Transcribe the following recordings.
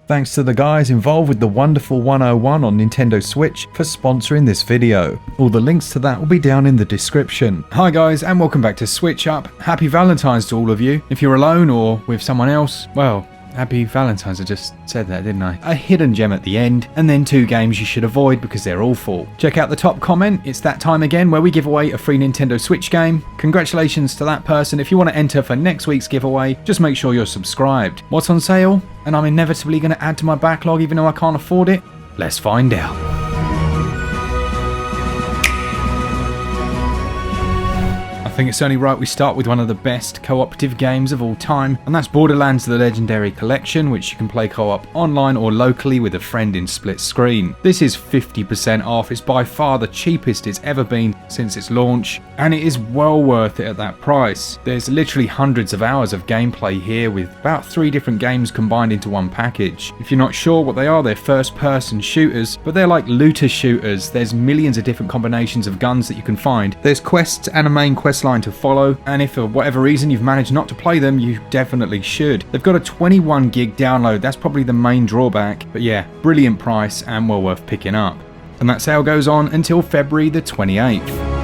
Thanks to the guys involved with the wonderful 101 on Nintendo Switch for sponsoring this video. All the links to that will be down in the description. Hi guys, and welcome back to SwitchUp. Happy Valentine's to all of you. If you're alone or with someone else, well, happy Valentine's. I just said that, didn't I? A hidden gem at the end, and then 2 games you should avoid because they're awful. Check out the top comment. It's that time again where we give away a free Nintendo Switch game. Congratulations to that person. If you want to enter for next week's giveaway, just make sure you're subscribed. What's on sale? And I'm inevitably going to add to my backlog even though I can't afford it? Let's find out. I think it's only right we start with one of the best cooperative games of all time, and that's Borderlands The Legendary Collection, which you can play co-op online or locally with a friend in split screen. This is 50% off. It's by far the cheapest it's ever been since its launch, and it is well worth it at that price. There's literally hundreds of hours of gameplay here with about 3 different games combined into one package. If you're not sure what they are, they're first-person shooters, but they're like looter shooters. There's millions of different combinations of guns that you can find. There's quests and a main quest line to follow, and if for whatever reason you've managed not to play them, you definitely should. They've got a 21 gig download. That's probably the main drawback, but yeah, brilliant price and well worth picking up. And that sale goes on until February the 28th.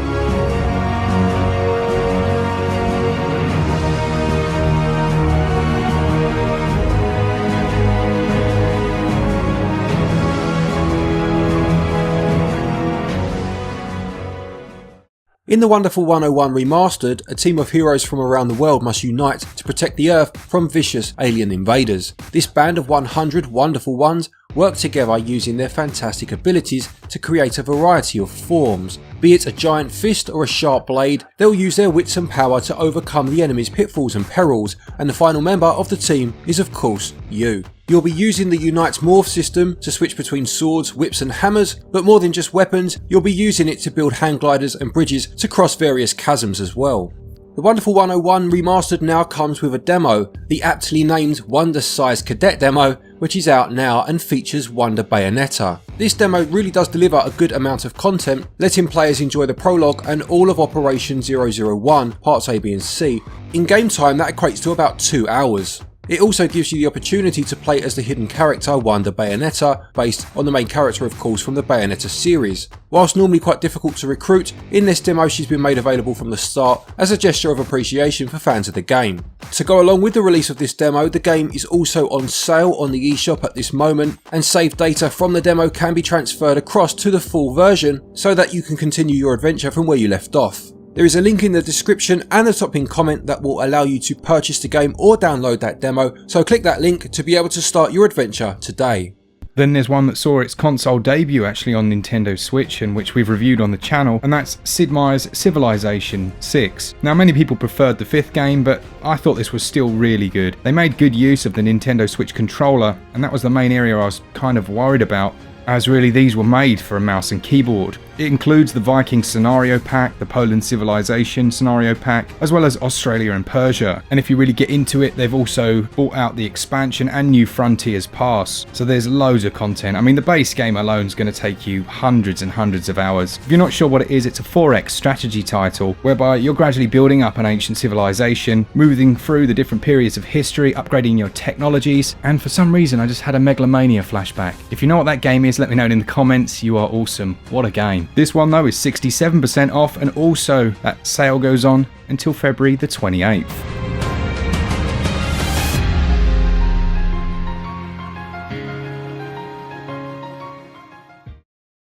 In the wonderful 101 Remastered, a team of heroes from around the world must unite to protect the Earth from vicious alien invaders. This band of 100 wonderful ones work together using their fantastic abilities to create a variety of forms. Be it a giant fist or a sharp blade, they'll use their wits and power to overcome the enemy's pitfalls and perils, and the final member of the team is of course you. You'll be using the Unite Morph system to switch between swords, whips and hammers, but more than just weapons, you'll be using it to build hang gliders and bridges to cross various chasms as well. The wonderful 101 Remastered now comes with a demo, the aptly named Wonder Size Cadet demo, which is out now and features Wonder Bayonetta. This demo really does deliver a good amount of content, letting players enjoy the prologue and all of Operation 001, parts A, B and C. In game time that equates to about 2 hours. It also gives you the opportunity to play as the hidden character Wonder Bayonetta, based on the main character of course from the Bayonetta series. Whilst normally quite difficult to recruit, in this demo she's been made available from the start as a gesture of appreciation for fans of the game. To go along with the release of this demo, the game is also on sale on the eShop at this moment, and saved data from the demo can be transferred across to the full version so that you can continue your adventure from where you left off. There is a link in the description and the top pinned comment that will allow you to purchase the game or download that demo, so click that link to be able to start your adventure today. Then there's one that saw its console debut actually on Nintendo Switch, and which we've reviewed on the channel, and that's Sid Meier's Civilization 6. Now many people preferred the 5th game, but I thought this was still really good. They made good use of the Nintendo Switch controller, and that was the main area I was kind of worried about, as really these were made for a mouse and keyboard. It includes the Viking Scenario Pack, the Poland Civilization Scenario Pack, as well as Australia and Persia. And if you really get into it, they've also brought out the expansion and New Frontiers Pass. So there's loads of content. I mean, the base game alone is going to take you hundreds and hundreds of hours. If you're not sure what it is, it's a 4X strategy title, whereby you're gradually building up an ancient civilization, moving through the different periods of history, upgrading your technologies, and for some reason I just had a Megalomania flashback. If you know what that game is, let me know in the comments. You are awesome. What a game. This one though is 67% off, and also that sale goes on until February the 28th.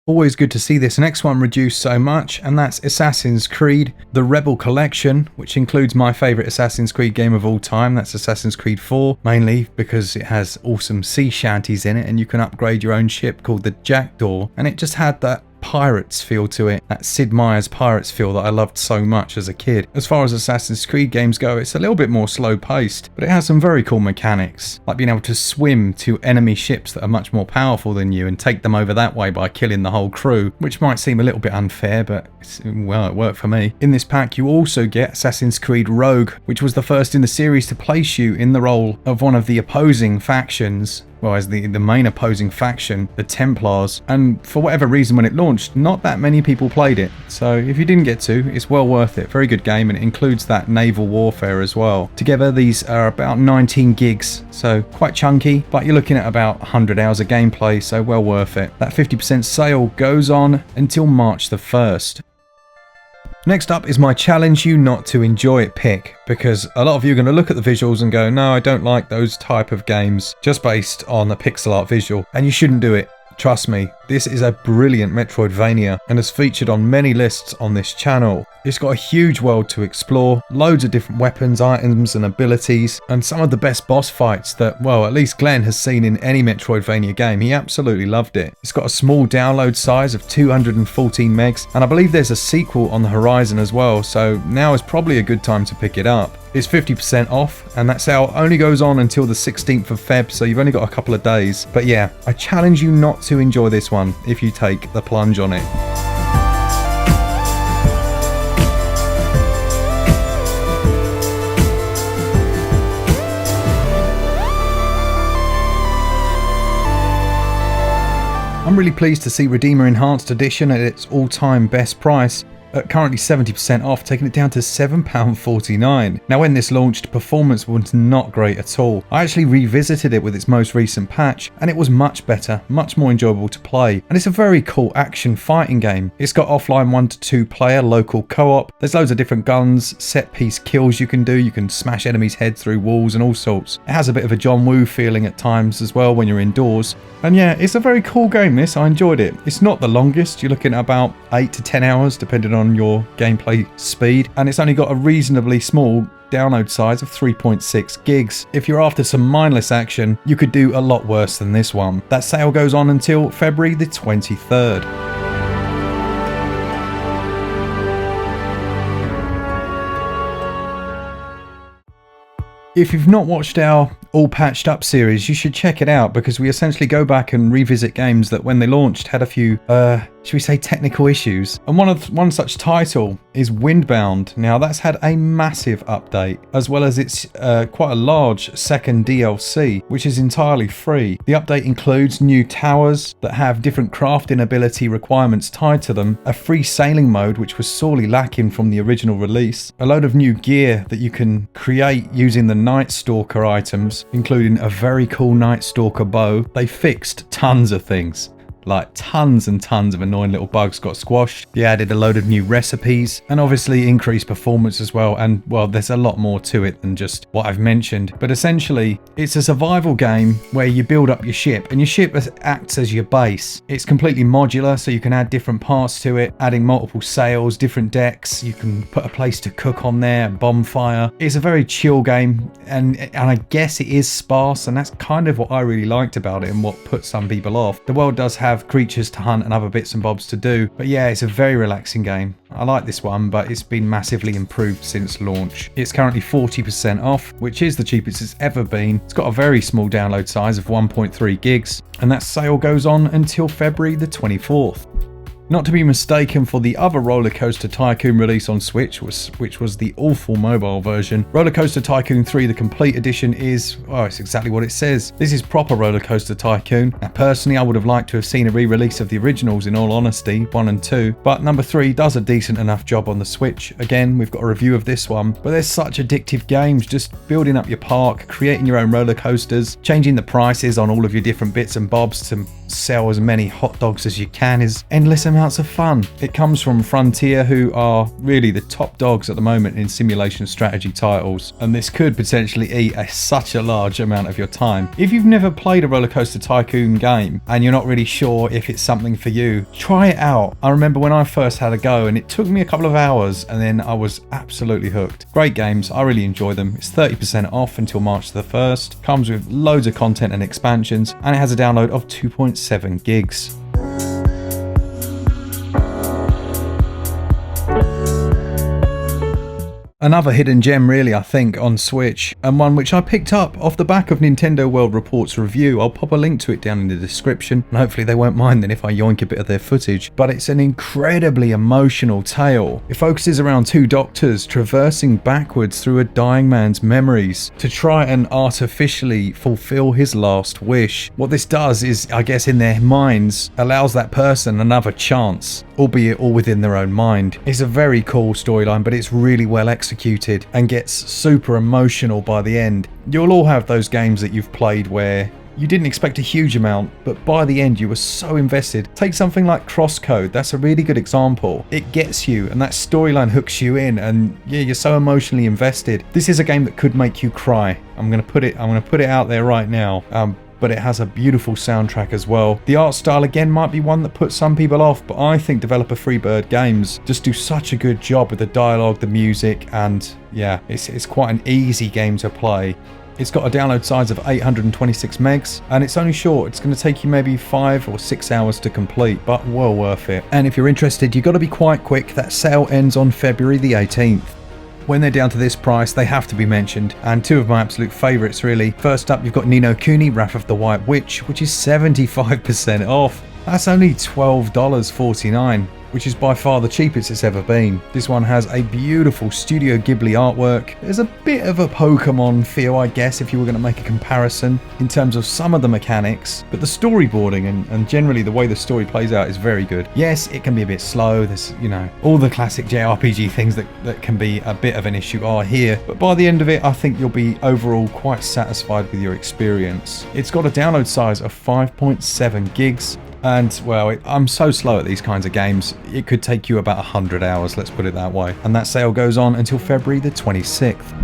Always good to see this next one reduced so much, and that's Assassin's Creed The Rebel Collection, which includes my favourite Assassin's Creed game of all time. That's Assassin's Creed 4, mainly because it has awesome sea shanties in it and you can upgrade your own ship called the Jackdaw, and it just had that Pirates feel to it, that Sid Meier's Pirates feel that I loved so much as a kid. As far as Assassin's Creed games go, it's a little bit more slow paced, but it has some very cool mechanics, like being able to swim to enemy ships that are much more powerful than you and take them over that way by killing the whole crew, which might seem a little bit unfair, but well, it worked for me. In this pack you also get Assassin's Creed Rogue, which was the first in the series to place you in the role of one of the opposing factions. well, as the main opposing faction, the Templars, and for whatever reason when it launched, not that many people played it. So if you didn't get to, it's well worth it. Very good game, and it includes that naval warfare as well. Together these are about 19 gigs, so quite chunky, but you're looking at about 100 hours of gameplay, so well worth it. That 50% sale goes on until March the 1st. Next up is my challenge you not to enjoy it pick, because a lot of you are going to look at the visuals and go, no, I don't like those type of games just based on a pixel art visual, and you shouldn't do it. Trust me, this is a brilliant Metroidvania and has featured on many lists on this channel. It's got a huge world to explore, loads of different weapons, items and abilities, and some of the best boss fights that, well, at least Glen has seen in any Metroidvania game. He absolutely loved it. It's got a small download size of 214 megs, and I believe there's a sequel on the horizon as well, so now is probably a good time to pick it up. It's 50% off, and that sale only goes on until the 16th of Feb, so you've only got a couple of days. But yeah, I challenge you not to enjoy this one if you take the plunge on it. I'm really pleased to see Redeemer Enhanced Edition at its all-time best price, at currently 70% off, taking it down to £7.49. Now when this launched, performance was not great at all. I actually revisited it with its most recent patch, and it was much better, much more enjoyable to play, and it's a very cool action fighting game. It's got offline 1 to 2 player local co-op, there's loads of different guns, set piece kills you can smash enemies' heads through walls and all sorts. It has a bit of a John Woo feeling at times as well when you're indoors. And yeah, it's a very cool game this, I enjoyed it. It's not the longest, you're looking at about 8 to 10 hours depending on your gameplay speed, and it's only got a reasonably small download size of 3.6 gigs. If you're after some mindless action, you could do a lot worse than this one. That sale goes on until February the 23rd. If you've not watched our All Patched Up series, you should check it out, because we essentially go back and revisit games that when they launched had a few, should we say, technical issues. And one such title is Windbound. Now that's had a massive update, as well as its quite a large second DLC, which is entirely free. The update includes new towers that have different crafting ability requirements tied to them, a free sailing mode which was sorely lacking from the original release, a load of new gear that you can create using the Night Stalker items, including a very cool Night Stalker bow. They fixed tons of things. Like tons and tons of annoying little bugs got squashed. They added a load of new recipes and obviously increased performance as well. And well, there's a lot more to it than just what I've mentioned. But essentially, it's a survival game where you build up your ship, and your ship acts as your base. It's completely modular, so you can add different parts to it, adding multiple sails, different decks. You can put a place to cook on there, a bonfire. It's a very chill game, and I guess it is sparse, and that's kind of what I really liked about it and what put some people off. The world does have creatures to hunt and other bits and bobs to do, but yeah, it's a very relaxing game. I like this one, but it's been massively improved since launch. It's currently 40% off, which is the cheapest it's ever been. It's got a very small download size of 1.3 gigs, and that sale goes on until February the 24th. Not to be mistaken for the other Roller Coaster Tycoon release on Switch, which was the awful mobile version. Roller Coaster Tycoon 3, the complete edition, is, well, it's exactly what it says. This is proper Roller Coaster Tycoon. Now, personally, I would have liked to have seen a re-release of the originals, in all honesty, 1 and 2, but number 3 does a decent enough job on the Switch. Again, we've got a review of this one, but there's such addictive games, just building up your park, creating your own roller coasters, changing the prices on all of your different bits and bobs to sell as many hot dogs as you can is endless amounts of fun. It comes from Frontier, who are really the top dogs at the moment in simulation strategy titles, and this could potentially eat such a large amount of your time. If you've never played a Roller Coaster Tycoon game and you're not really sure if it's something for you, try it out. I remember when I first had a go, and it took me a couple of hours, and then I was absolutely hooked. Great games, I really enjoy them. It's 30% off until March the 1st, comes with loads of content and expansions, and it has a download of 2.7 gigs. Another hidden gem really, I think, on Switch, and one which I picked up off the back of Nintendo World Report's review. I'll pop a link to it down in the description, and hopefully they won't mind then if I yoink a bit of their footage. But it's an incredibly emotional tale. It focuses around two doctors traversing backwards through a dying man's memories to try and artificially fulfill his last wish. What this does is, I guess in their minds, allows that person another chance, albeit all within their own mind. It's a very cool storyline, but it's really well executed and gets super emotional by the end. You'll all have those games that you've played where you didn't expect a huge amount, but by the end you were so invested. Take something like Crosscode, that's a really good example. It gets you, and that storyline hooks you in, and yeah, you're so emotionally invested. This is a game that could make you cry. I'm gonna put it out there right now. But it has a beautiful soundtrack as well. The art style again might be one that puts some people off, but I think developer Freebird Games just do such a good job with the dialogue, the music, and yeah, it's quite an easy game to play. It's got a download size of 826 megs, and it's only short. It's going to take you maybe 5 or 6 hours to complete, but well worth it. And if you're interested, you've got to be quite quick. That sale ends on February the 18th. When they're down to this price, they have to be mentioned, and two of my absolute favourites really. First up, you've got Ni no Kuni Wrath of the White Witch, which is 75% off. That's only $12.49, which is by far the cheapest it's ever been. This one has a beautiful Studio Ghibli artwork. There's a bit of a Pokemon feel, I guess, if you were going to make a comparison in terms of some of the mechanics, but the storyboarding and generally the way the story plays out is very good. Yes, it can be a bit slow. There's, you know, all the classic JRPG things that can be a bit of an issue are here, but by the end of it, I think you'll be overall quite satisfied with your experience. It's got a download size of 5.7 gigs. And well, I'm so slow at these kinds of games, it could take you about 100 hours, let's put it that way. And that sale goes on until February the 26th.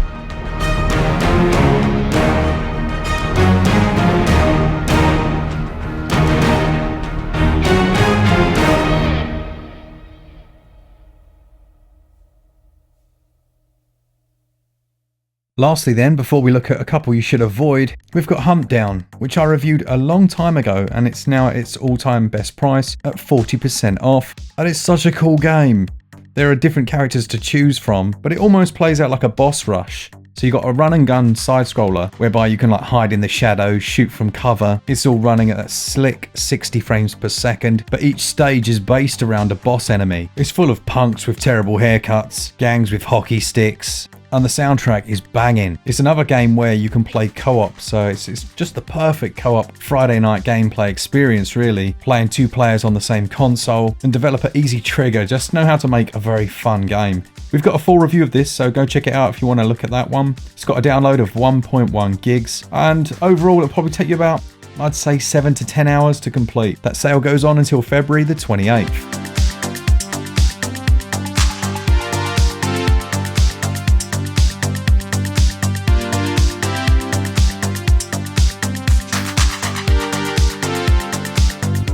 Lastly then, before we look at a couple you should avoid, we've got Hump Down, which I reviewed a long time ago, and it's now at its all-time best price at 40% off. And it's such a cool game. There are different characters to choose from, but it almost plays out like a boss rush. So you've got a run and gun side scroller whereby you can like hide in the shadows, shoot from cover. It's all running at a slick 60 frames per second, but each stage is based around a boss enemy. It's full of punks with terrible haircuts, gangs with hockey sticks, and the soundtrack is banging. It's another game where you can play co-op, so it's just the perfect co-op Friday night gameplay experience really. Playing two players on the same console, and developer Easy Trigger just know how to make a very fun game. We've got a full review of this, so go check it out if you want to look at that one. It's got a download of 1.1 gigs, and overall it'll probably take you about, I'd say 7 to 10 hours to complete. That sale goes on until February the 28th.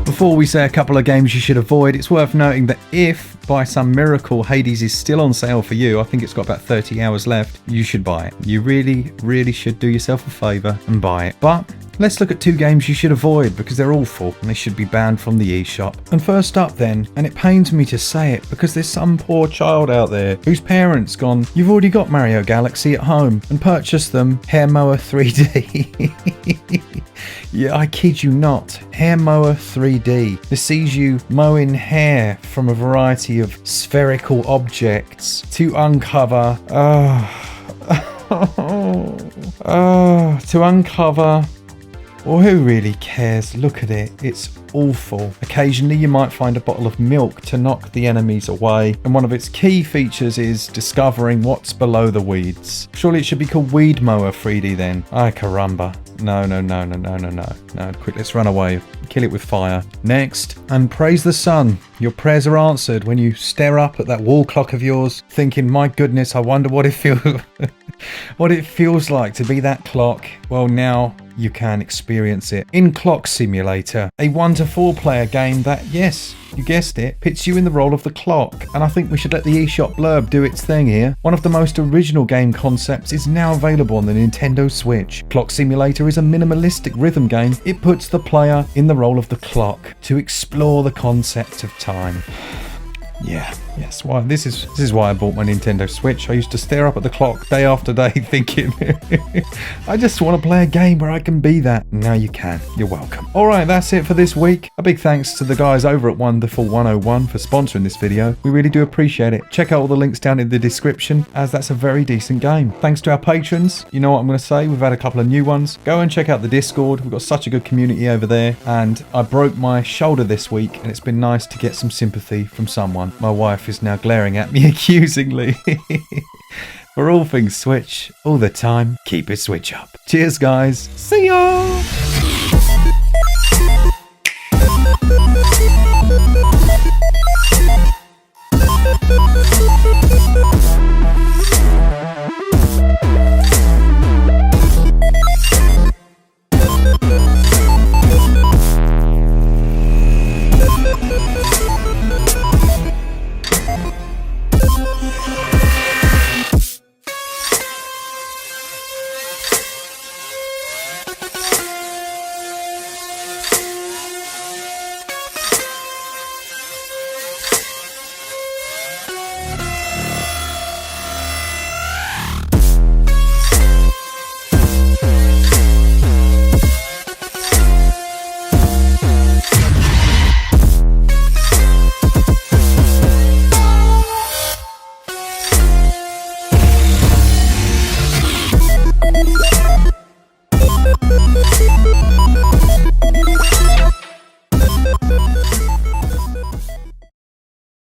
Before we say a couple of games you should avoid, it's worth noting that if by some miracle Hades is still on sale for you, I think it's got about 30 hours left, you should buy it. You really, really should do yourself a favour and buy it. But let's look at two games you should avoid because they're awful and they should be banned from the eShop. And first up then, and it pains me to say it because there's some poor child out there whose parents gone, you've already got Mario Galaxy at home, and purchased them Hair Mower 3D. Yeah, I kid you not. Hair Mower 3D. This sees you mowing hair from a variety of spherical objects to uncover... to uncover... Well, who really cares? Look at it. It's awful. Occasionally you might find a bottle of milk to knock the enemies away, and one of its key features is discovering what's below the weeds. Surely it should be called Weed Mower 3D then. Ay caramba. No. Quick, let's run away. Kill it with fire. Next, and praise the sun. Your prayers are answered when you stare up at that wall clock of yours, thinking, my goodness, I wonder what it feels like to be that clock. Well, now you can experience it in Clock Simulator, a 1 to 4 player game that, yes, you guessed it, pits you in the role of the clock. And I think we should let the eShop blurb do its thing here. One of the most original game concepts is now available on the Nintendo Switch. Clock Simulator is a minimalistic rhythm game. It puts the player in the role of the clock to explore the concept of time. Yeah, Yes, why this is why I bought my Nintendo Switch. I used to stare up at the clock day after day thinking, I just want to play a game where I can be that. Now you can. You're welcome. Alright, that's it for this week. A big thanks to the guys over at Wonderful 101 for sponsoring this video. We really do appreciate it. Check out all the links down in the description, as that's a very decent game. Thanks to our patrons. You know what I'm going to say? We've had a couple of new ones. Go and check out the Discord. We've got such a good community over there. And I broke my shoulder this week, and it's been nice to get some sympathy from someone. My wife is now glaring at me accusingly. For all things Switch, all the time, keep it Switch up. Cheers, guys. See ya!